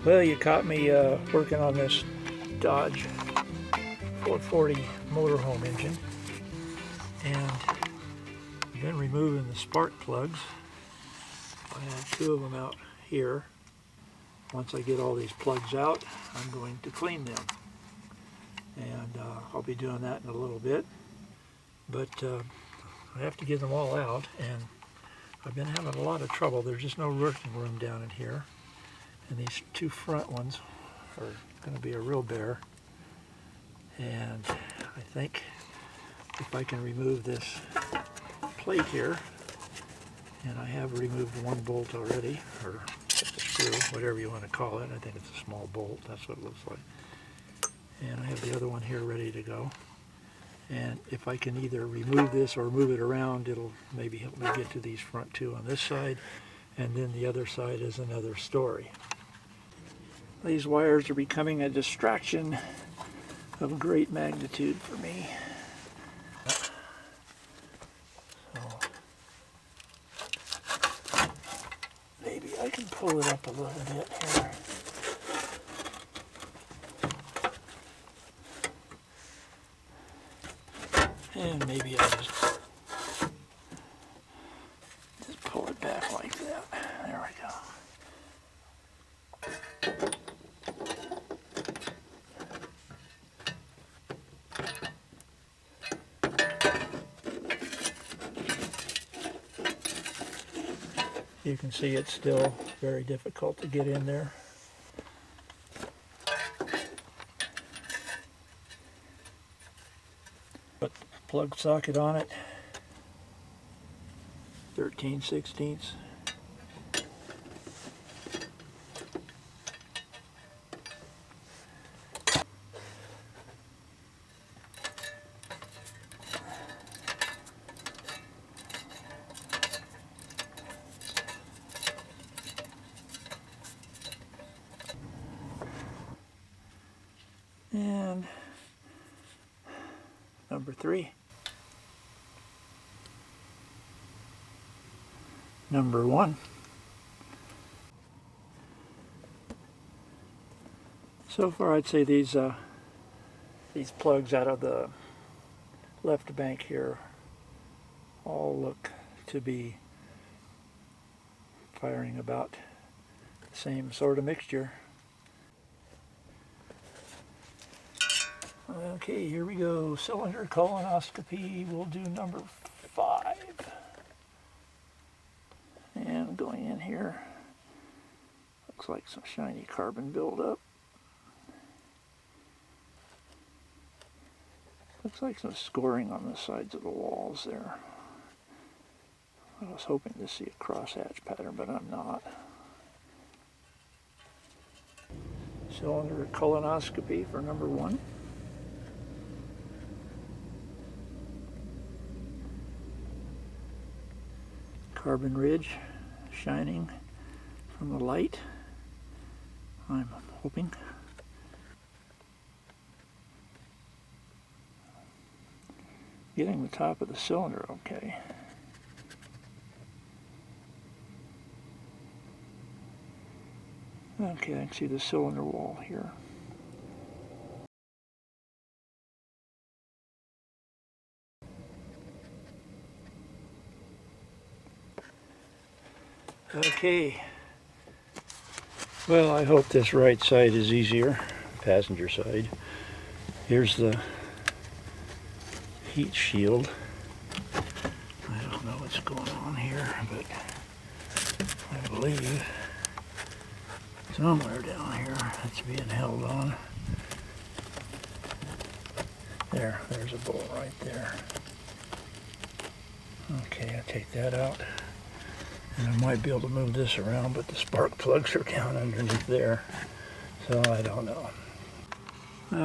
Well, you caught me working on this Dodge 440 motorhome engine, and I've been removing the spark plugs. I have two of them out here. Once I get all these plugs out, I'm going to clean them, and I'll be doing that in a little bit. But I have to get them all out, and I've been having a lot of trouble. There's just no working room down in here, and these two front ones are going to be a real bear. And I think if I can remove this plate here, and I have removed one bolt already, or screw, whatever you want to call it. I think it's a small bolt, that's what it looks like. And I have the other one here ready to go. And if I can either remove this or move it around, it'll maybe help me get to these front two on this side, and then the other side is another story. These wires are becoming a distraction of great magnitude for me. So maybe I can pull it up a little bit here. And maybe I'll just pull it back like that. There we go. You can see it's still very difficult to get in there. Put the plug socket on it, 13/16. And number 3. Number 1. So far I'd say these plugs out of the left bank here all look to be firing about the same sort of mixture. Okay, here we go. Cylinder colonoscopy. We'll do number 5. And going in here, looks like some shiny carbon buildup. Looks like some scoring on the sides of the walls there. I was hoping to see a crosshatch pattern, but I'm not. Cylinder colonoscopy for number 1. Carbon ridge shining from the light, I'm hoping. Getting the top of the cylinder okay. Okay, I can see the cylinder wall here. Okay, well, I hope this right side is easier, passenger side. Here's the heat shield. I don't know what's going on here, but I believe somewhere down here it's being held on. There's a bolt right there. Okay, I'll take that out. And I might be able to move this around, but the spark plugs are down underneath there, so I don't know.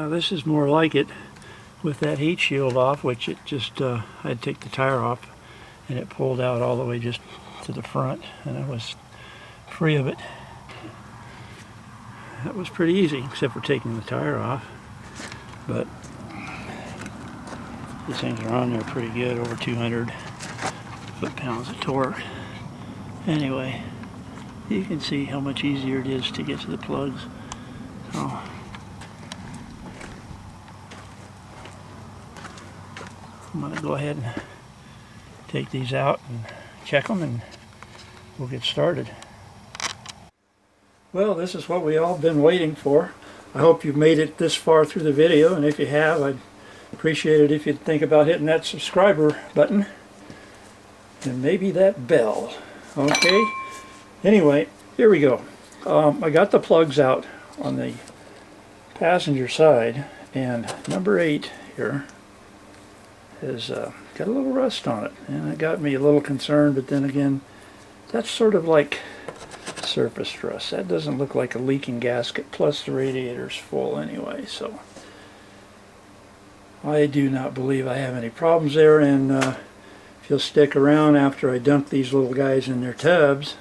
This is more like it with that heat shield off, which it just, I'd take the tire off and it pulled out all the way just to the front, and I was free of it. That was pretty easy, except for taking the tire off, but these things are on there pretty good, over 200 foot-pounds of torque. Anyway, You can see how much easier it is to get to the plugs. So, I'm going to go ahead and take these out and check them, and we'll get started. Well, this is what we all been waiting for. I hope you've made it this far through the video, and if you have, I'd appreciate it if you'd think about hitting that subscriber button and maybe that bell. Okay, anyway, here we go. I got the plugs out on the passenger side, and number 8 here has got a little rust on it, and it got me a little concerned, but then again, that's sort of like surface rust. That doesn't look like a leaking gasket, plus the radiator's full anyway, so I do not believe I have any problems there. And if you'll stick around after I dunk these little guys in their tubs,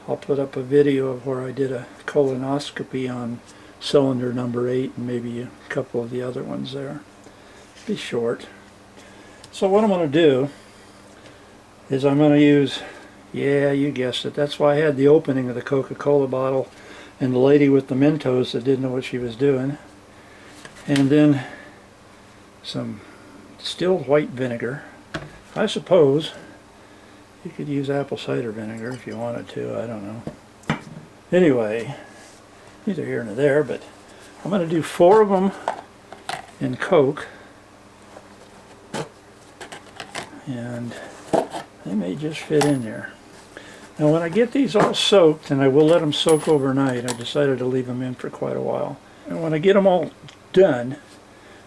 I'll put up a video of where I did a colonoscopy on cylinder number 8 and maybe a couple of the other ones there. Be short. So what I'm going to do is I'm going to use, yeah, you guessed it, that's why I had the opening of the Coca-Cola bottle and the lady with the Mentos that didn't know what she was doing. And then some distilled white vinegar. I suppose you could use apple cider vinegar if you wanted to, I don't know. Anyway, neither here nor there, but I'm going to do 4 of them in Coke, and they may just fit in there. Now when I get these all soaked, and I will let them soak overnight, I decided to leave them in for quite a while. And when I get them all done,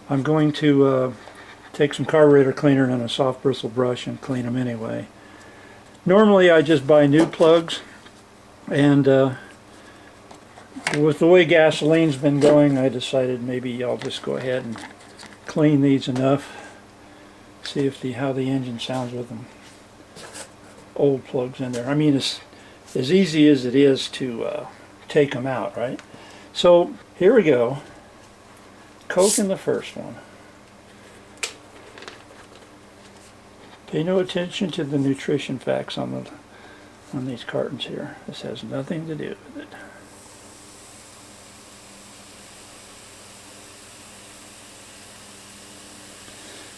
I'm going to take some carburetor cleaner and a soft bristle brush and clean them anyway. Normally I just buy new plugs, and with the way gasoline's been going, I decided maybe I'll just go ahead and clean these enough, see if how the engine sounds with them old plugs in there. I mean, it's as easy as it is to take them out, right? So here we go. Coke in the first one. Pay no attention to the nutrition facts on these cartons here. This has nothing to do with it.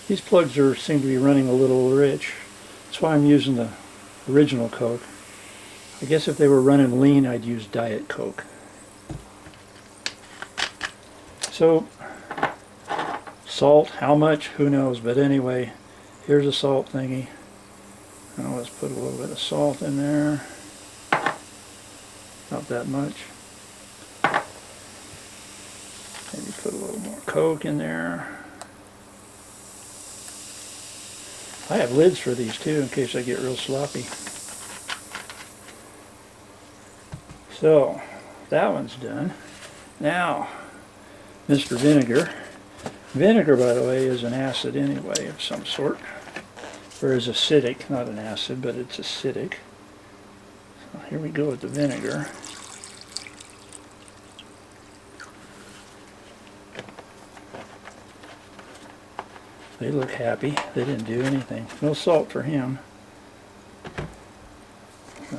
These plugs seem to be running a little rich. That's why I'm using the original Coke. I guess if they were running lean, I'd use Diet Coke. So, salt, how much? Who knows? But anyway, here's a salt thingy. Now let's put a little bit of salt in there. Not that much. Maybe put a little more Coke in there. I have lids for these too in case I get real sloppy. So, that one's done. Now, Mr. Vinegar. Vinegar, by the way, is an acid anyway of some sort. Or is acidic, not an acid, but it's acidic. So here we go with the vinegar. They look happy. They didn't do anything. No salt for him. So.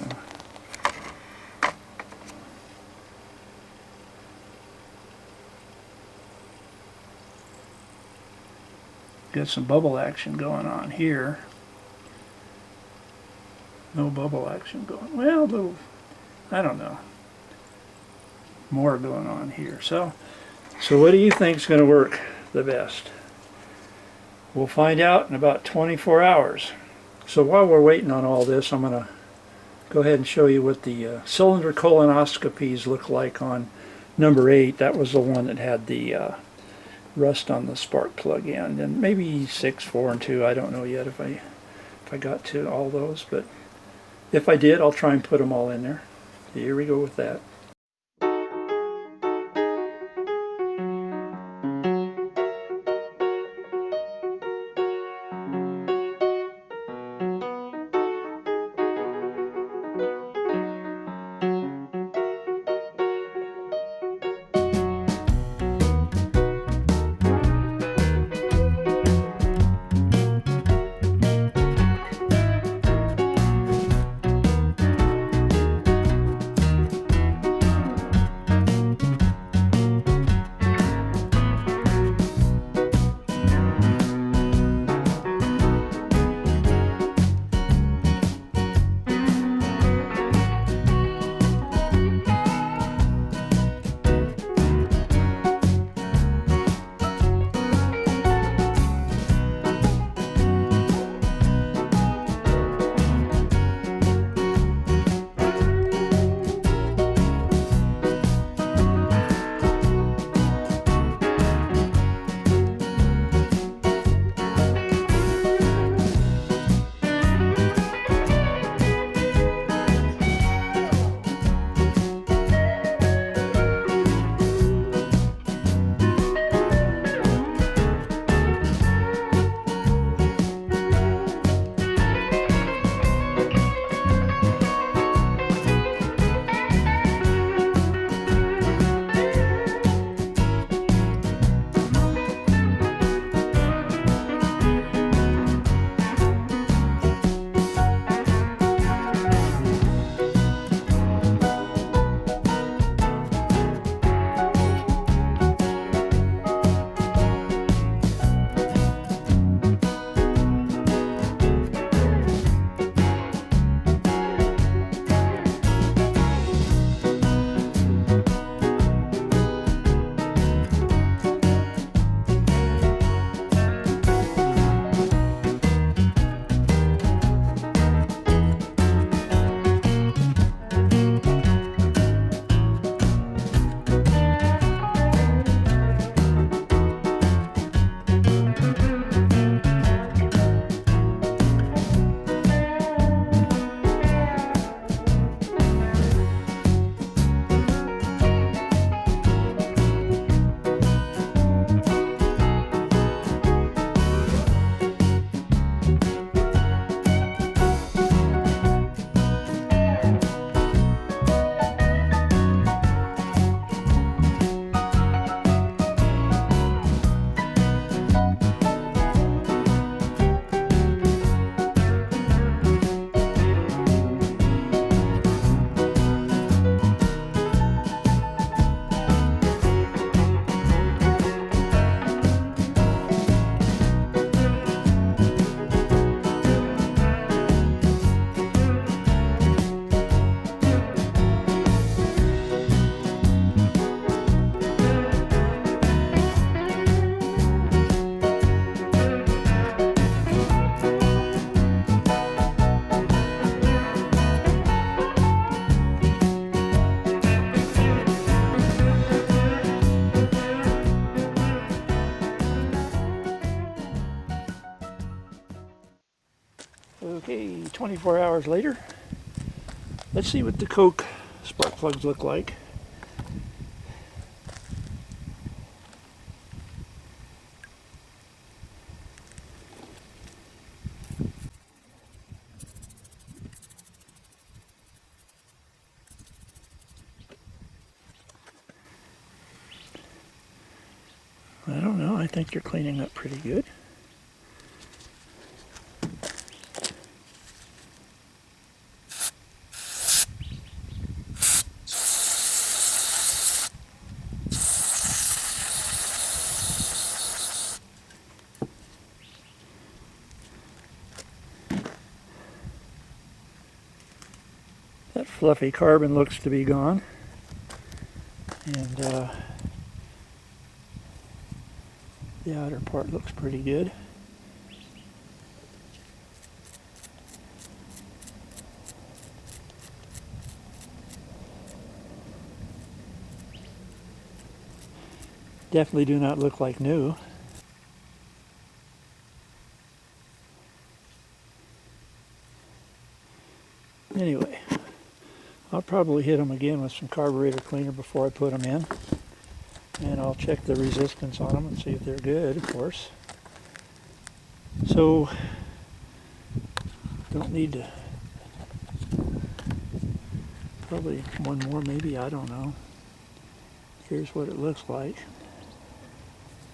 Got some bubble action going on here. No bubble action going. Well, a little, I don't know. More going on here. So what do you think is going to work the best? We'll find out in about 24 hours. So while we're waiting on all this, I'm going to go ahead and show you what the cylinder colonoscopies look like on number 8. That was the one that had the rust on the spark plug end, and maybe 6, 4, and 2. I don't know yet if I got to all those, but if I did, I'll try and put them all in there. Here we go with that. 24 hours later. Let's see what the Coke spark plugs look like. I don't know, I think they're cleaning up pretty good. That fluffy carbon looks to be gone. And the outer part looks pretty good. Definitely do not look like new. Anyway, I'll probably hit them again with some carburetor cleaner before I put them in. And I'll check the resistance on them and see if they're good, of course. So, don't need to, probably one more maybe, I don't know. Here's what it looks like.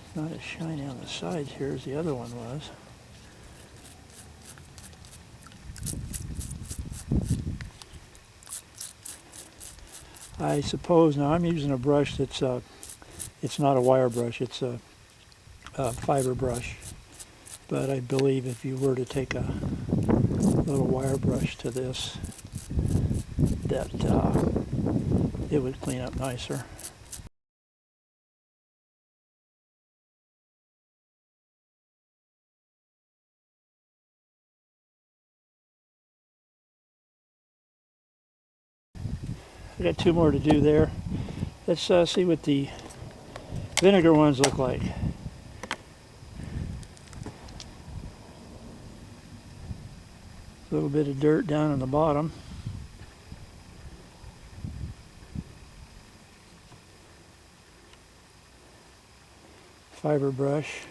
It's not as shiny on the sides here as the other one was. I suppose, now I'm using a brush that's, it's not a wire brush, it's a fiber brush. But I believe if you were to take a little wire brush to this, that it would clean up nicer. I got two more to do there. Let's see what the vinegar ones look like. A little bit of dirt down on the bottom. Fiber brush.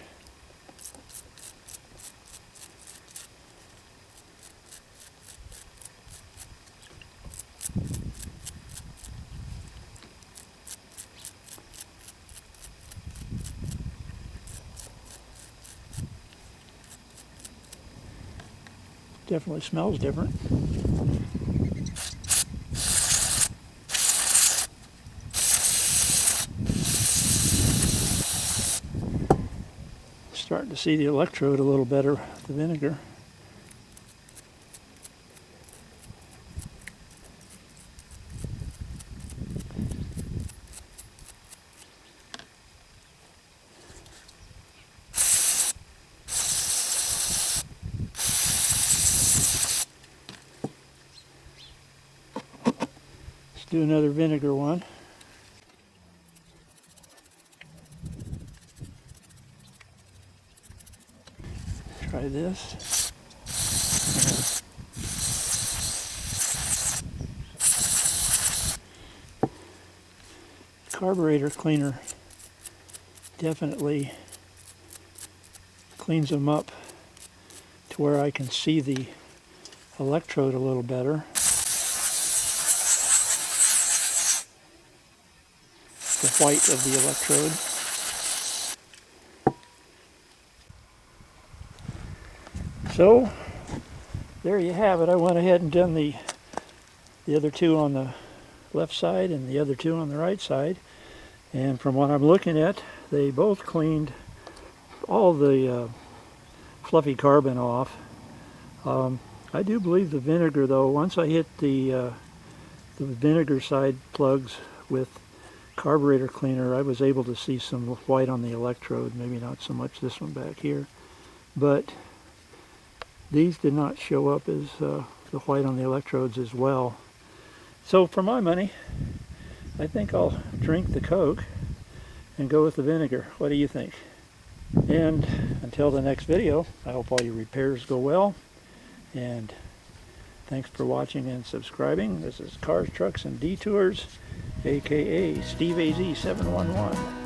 Definitely smells different. Starting to see the electrode a little better with the vinegar. Let's do another vinegar one. Try this. Carburetor cleaner definitely cleans them up to where I can see the electrode a little better. The white of the electrode. So, there you have it. I went ahead and done the other two on the left side and the other two on the right side. And from what I'm looking at, they both cleaned all the fluffy carbon off. I do believe the vinegar, though, once I hit the vinegar side plugs with carburetor cleaner, I was able to see some white on the electrode. Maybe not so much this one back here, but these did not show up as the white on the electrodes as well. So for my money, I think I'll drink the Coke and go with the vinegar. What do you think? And until the next video, I hope all your repairs go well, and Thanks for watching and subscribing. This is Cars, Trucks, and Detours, aka Steve AZ 711.